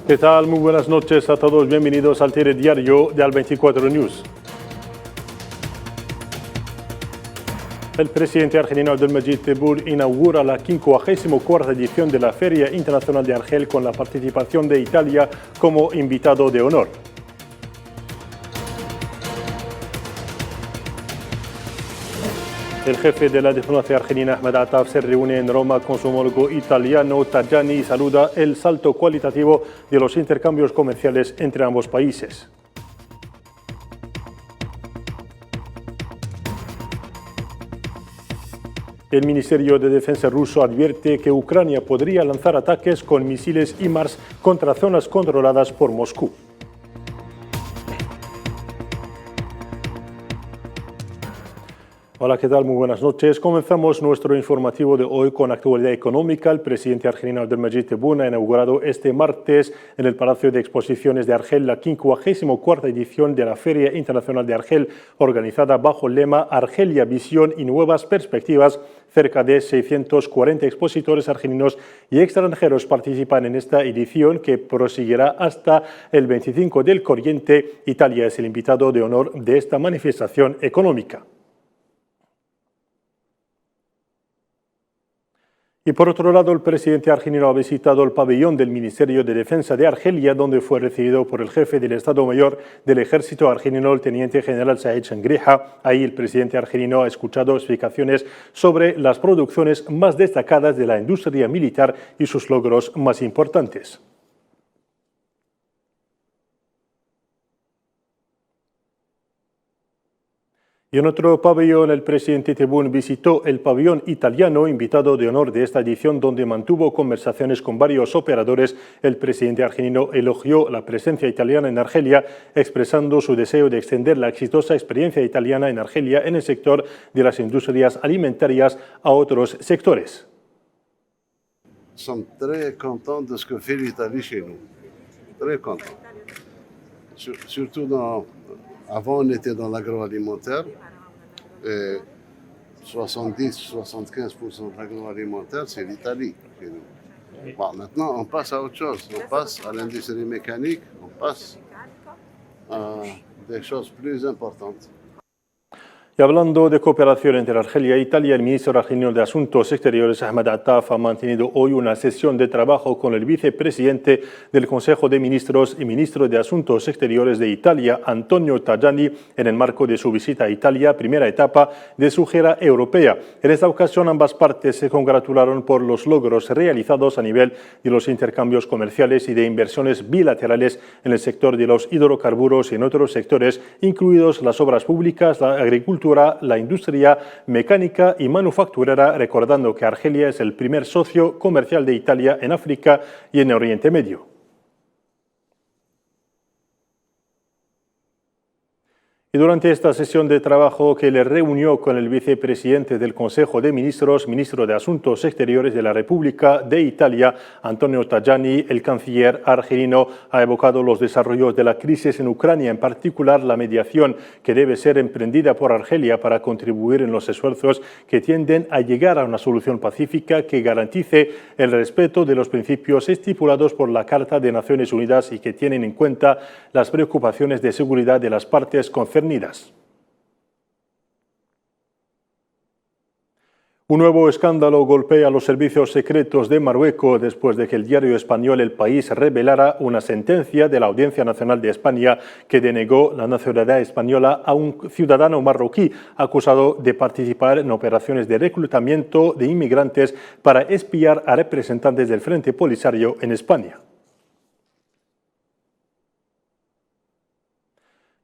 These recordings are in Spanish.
¿Qué tal? Muy buenas noches a todos. Bienvenidos al telediario de Al24 News. El presidente argelino Abdelmajid Tebboune inaugura la 54ª edición de la Feria Internacional de Argel con la participación de Italia como invitado de honor. El jefe de la diplomacia argelina, Ahmed Attaf, se reúne en Roma con su homólogo italiano Tajani y saluda el salto cualitativo de los intercambios comerciales entre ambos países. El Ministerio de Defensa ruso advierte que Ucrania podría lanzar ataques con misiles HIMARS contra zonas controladas por Moscú. Hola, ¿qué tal? Muy buenas noches. Comenzamos nuestro informativo de hoy con actualidad económica. El presidente argelino Abdelmajid Tebboune ha inaugurado este martes en el Palacio de Exposiciones de Argel la 54ª edición de la Feria Internacional de Argel, organizada bajo el lema Argelia, visión y nuevas perspectivas. Cerca de 640 expositores argelinos y extranjeros participan en esta edición que proseguirá hasta el 25 del corriente. Italia es el invitado de honor de esta manifestación económica. Y por otro lado, el presidente argelino ha visitado el pabellón del Ministerio de Defensa de Argelia, donde fue recibido por el jefe del Estado Mayor del Ejército argelino, el teniente general Said Shangreha. Ahí el presidente argelino ha escuchado explicaciones sobre las producciones más destacadas de la industria militar y sus logros más importantes. Y en otro pabellón, el presidente Tebboune visitó el pabellón italiano, invitado de honor de esta edición, donde mantuvo conversaciones con varios operadores. El presidente argelino elogió la presencia italiana en Argelia, expresando su deseo de extender la exitosa experiencia italiana en Argelia en el sector de las industrias alimentarias a otros sectores. Somos très contents de ce que fait l'Italie chez nous. Très contents. Surtout avant, on était dans l'agroalimentaire. 70-75% de l'agroalimentaire, c'est l'Italie. Bon, maintenant, on passe à autre chose. On passe à l'industrie mécanique, on passe à des choses plus importantes. Y hablando de cooperación entre Argelia e Italia, el ministro argelino de Asuntos Exteriores, Ahmed Attaf, ha mantenido hoy una sesión de trabajo con el vicepresidente del Consejo de Ministros y ministro de Asuntos Exteriores de Italia, Antonio Tajani, en el marco de su visita a Italia, primera etapa de su gira europea. En esta ocasión, ambas partes se congratularon por los logros realizados a nivel de los intercambios comerciales y de inversiones bilaterales en el sector de los hidrocarburos y en otros sectores, incluidos las obras públicas, la agricultura, la industria mecánica y manufacturera, recordando que Argelia es el primer socio comercial de Italia en África y en Oriente Medio. Y durante esta sesión de trabajo que le reunió con el vicepresidente del Consejo de Ministros, ministro de Asuntos Exteriores de la República de Italia, Antonio Tajani, el canciller argelino ha evocado los desarrollos de la crisis en Ucrania, en particular la mediación que debe ser emprendida por Argelia para contribuir en los esfuerzos que tienden a llegar a una solución pacífica que garantice el respeto de los principios estipulados por la Carta de Naciones Unidas y que tienen en cuenta las preocupaciones de seguridad de las partes concernidas. Un nuevo escándalo golpea los servicios secretos de Marruecos después de que el diario español El País revelara una sentencia de la Audiencia Nacional de España que denegó la nacionalidad española a un ciudadano marroquí acusado de participar en operaciones de reclutamiento de inmigrantes para espiar a representantes del Frente Polisario en España.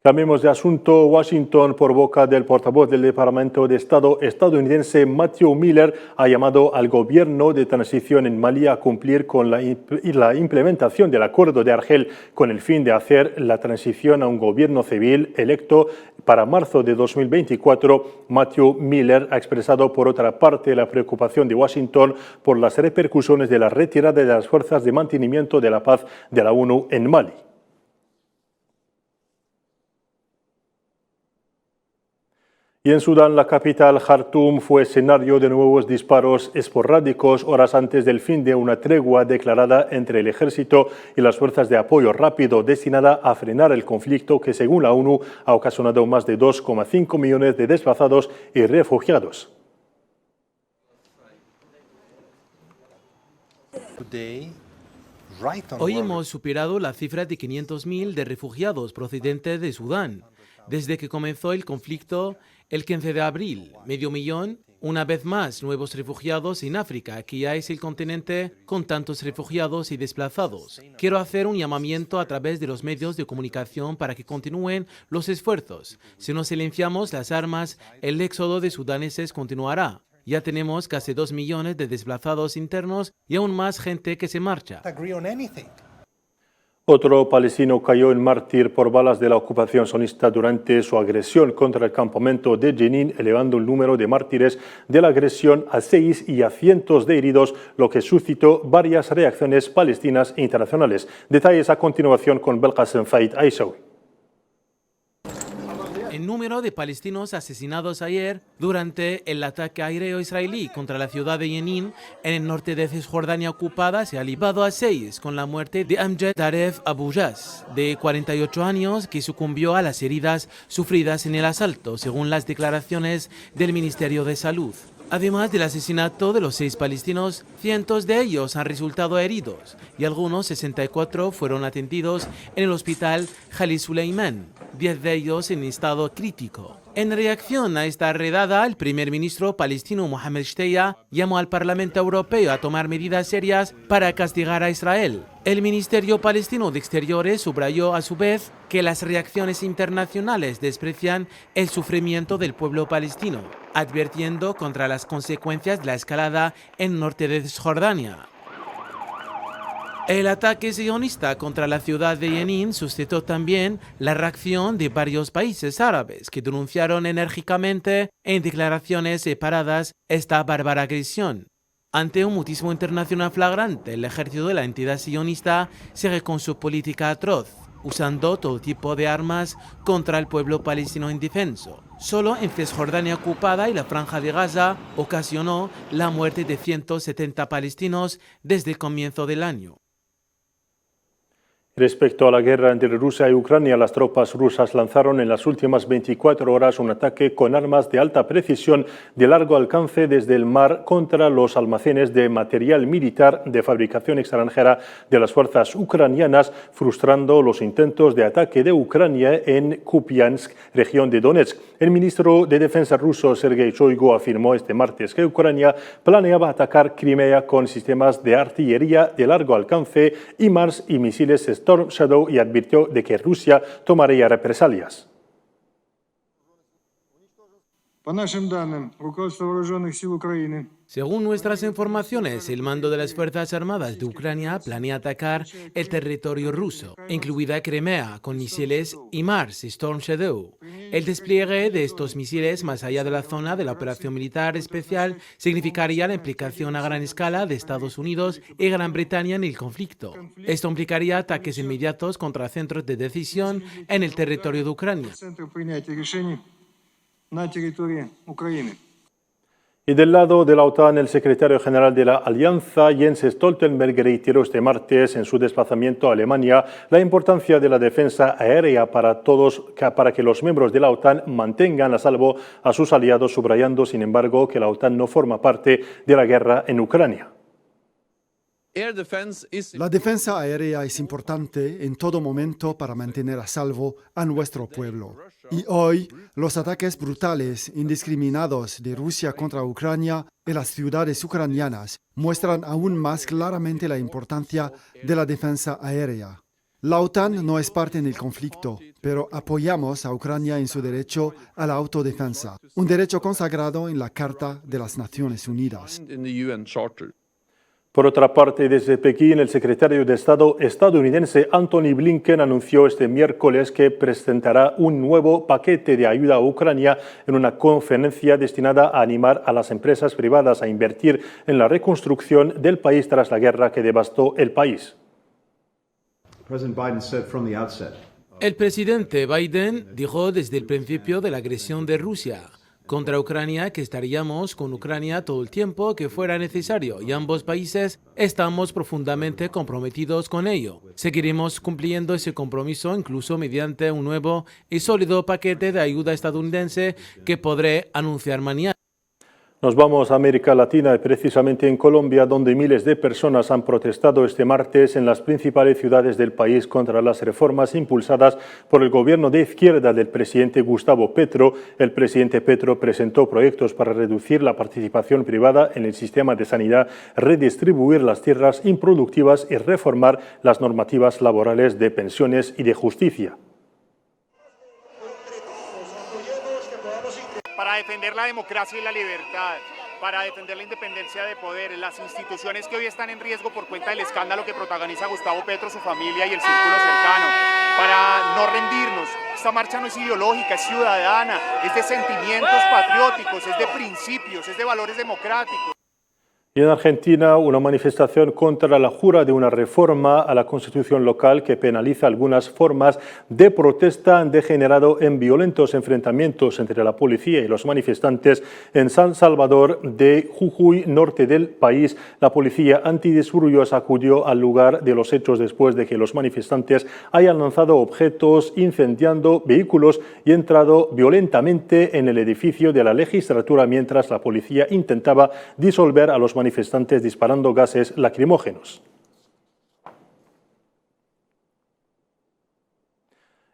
Cambiemos de asunto. Washington, por boca del portavoz del Departamento de Estado estadounidense Matthew Miller, ha llamado al gobierno de transición en Mali a cumplir con la implementación del Acuerdo de Argel con el fin de hacer la transición a un gobierno civil electo para marzo de 2024. Matthew Miller ha expresado por otra parte la preocupación de Washington por las repercusiones de la retirada de las fuerzas de mantenimiento de la paz de la ONU en Mali. Y en Sudán, la capital, Jartum, fue escenario de nuevos disparos esporádicos horas antes del fin de una tregua declarada entre el ejército y las fuerzas de apoyo rápido destinada a frenar el conflicto que, según la ONU, ha ocasionado más de 2,5 millones de desplazados y refugiados. Hoy hemos superado la cifra de 500.000 de refugiados procedentes de Sudán. Desde que comenzó el conflicto, el 15 de abril, 500.000, una vez más, nuevos refugiados en África, que ya es el continente con tantos refugiados y desplazados. Quiero hacer un llamamiento a través de los medios de comunicación para que continúen los esfuerzos. Si no silenciamos las armas, el éxodo de sudaneses continuará. Ya tenemos casi 2 millones de desplazados internos y aún más gente que se marcha. Otro palestino cayó en mártir por balas de la ocupación sionista durante su agresión contra el campamento de Jenin, elevando el número de mártires de la agresión a 6 y a cientos de heridos, lo que suscitó varias reacciones palestinas e internacionales. Detalles a continuación con Belkacem Faid Aissaoui. El número de palestinos asesinados ayer durante el ataque aéreo israelí contra la ciudad de Jenin, en el norte de Cisjordania ocupada, se ha elevado a 6, con la muerte de Amjad Taref Abu Jas, de 48 años, que sucumbió a las heridas sufridas en el asalto, según las declaraciones del Ministerio de Salud. Además del asesinato de los 6 palestinos, cientos de ellos han resultado heridos y algunos 64 fueron atendidos en el hospital Khalid Suleiman, 10 de ellos en estado crítico. En reacción a esta redada, el primer ministro palestino Mohamed Shtayyeh llamó al Parlamento Europeo a tomar medidas serias para castigar a Israel. El Ministerio Palestino de Exteriores subrayó a su vez que las reacciones internacionales desprecian el sufrimiento del pueblo palestino, advirtiendo contra las consecuencias de la escalada en el norte de Cisjordania. El ataque sionista contra la ciudad de Jenin suscitó también la reacción de varios países árabes que denunciaron enérgicamente en declaraciones separadas esta bárbara agresión. Ante un mutismo internacional flagrante, el ejército de la entidad sionista sigue con su política atroz, usando todo tipo de armas contra el pueblo palestino indefenso. Solo en Cisjordania ocupada y la Franja de Gaza ocasionó la muerte de 170 palestinos desde el comienzo del año. Respecto a la guerra entre Rusia y Ucrania, las tropas rusas lanzaron en las últimas 24 horas un ataque con armas de alta precisión de largo alcance desde el mar contra los almacenes de material militar de fabricación extranjera de las fuerzas ucranianas, frustrando los intentos de ataque de Ucrania en Kupiansk, región de Donetsk. El ministro de Defensa ruso, Sergei Shoigu, afirmó este martes que Ucrania planeaba atacar Crimea con sistemas de artillería de largo alcance, HIMARS y misiles Storm Shadow, y advirtió de que Rusia tomaría represalias. Según nuestras informaciones, el mando de las Fuerzas Armadas de Ucrania planea atacar el territorio ruso, incluida Crimea, con misiles HIMARS y Storm Shadow. El despliegue de estos misiles más allá de la zona de la operación militar especial significaría la implicación a gran escala de Estados Unidos y Gran Bretaña en el conflicto. Esto implicaría ataques inmediatos contra centros de decisión en el territorio de Ucrania. Y del lado de la OTAN, el secretario general de la Alianza, Jens Stoltenberg, reiteró este martes en su desplazamiento a Alemania la importancia de la defensa aérea para todos, para que los miembros de la OTAN mantengan a salvo a sus aliados, subrayando, sin embargo, que la OTAN no forma parte de la guerra en Ucrania. La defensa aérea es importante en todo momento para mantener a salvo a nuestro pueblo. Y hoy, los ataques brutales, indiscriminados de Rusia contra Ucrania y las ciudades ucranianas muestran aún más claramente la importancia de la defensa aérea. La OTAN no es parte en el conflicto, pero apoyamos a Ucrania en su derecho a la autodefensa, un derecho consagrado en la Carta de las Naciones Unidas. Por otra parte, desde Pekín, el secretario de Estado estadounidense Antony Blinken anunció este miércoles que presentará un nuevo paquete de ayuda a Ucrania en una conferencia destinada a animar a las empresas privadas a invertir en la reconstrucción del país tras la guerra que devastó el país. El presidente Biden dijo desde el principio de la agresión de Rusia: contra Ucrania, que estaríamos con Ucrania todo el tiempo que fuera necesario, y ambos países estamos profundamente comprometidos con ello. Seguiremos cumpliendo ese compromiso incluso mediante un nuevo y sólido paquete de ayuda estadounidense que podré anunciar mañana. Nos vamos a América Latina y precisamente en Colombia, donde miles de personas han protestado este martes en las principales ciudades del país contra las reformas impulsadas por el gobierno de izquierda del presidente Gustavo Petro. El presidente Petro presentó proyectos para reducir la participación privada en el sistema de sanidad, redistribuir las tierras improductivas y reformar las normativas laborales de pensiones y de justicia. Para defender la democracia y la libertad, para defender la independencia de poder, las instituciones que hoy están en riesgo por cuenta del escándalo que protagoniza Gustavo Petro, su familia y el círculo cercano, para no rendirnos. Esta marcha no es ideológica, es ciudadana, es de sentimientos patrióticos, es de principios, es de valores democráticos. Y en Argentina, una manifestación contra la jura de una reforma a la Constitución local que penaliza algunas formas de protesta han degenerado en violentos enfrentamientos entre la policía y los manifestantes en San Salvador de Jujuy, norte del país. La policía antidisturbios acudió al lugar de los hechos después de que los manifestantes hayan lanzado objetos, incendiando vehículos y entrado violentamente en el edificio de la legislatura mientras la policía intentaba disolver a los manifestantes disparando gases lacrimógenos.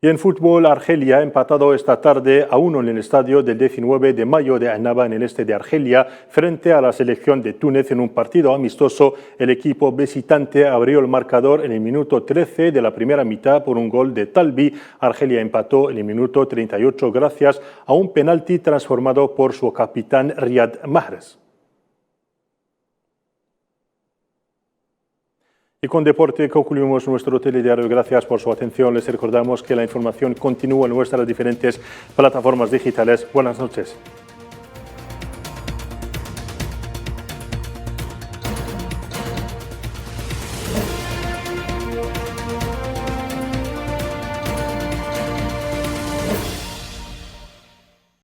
Y en fútbol, Argelia ha empatado esta tarde a 1 en el estadio del 19 de mayo de Annaba, en el este de Argelia, frente a la selección de Túnez en un partido amistoso. El equipo visitante abrió el marcador en el minuto 13 de la primera mitad por un gol de Talbi. Argelia empató en el minuto 38 gracias a un penalti transformado por su capitán Riyad Mahrez. Y con deporte concluimos nuestro telediario. Gracias por su atención. Les recordamos que la información continúa en nuestras diferentes plataformas digitales. Buenas noches.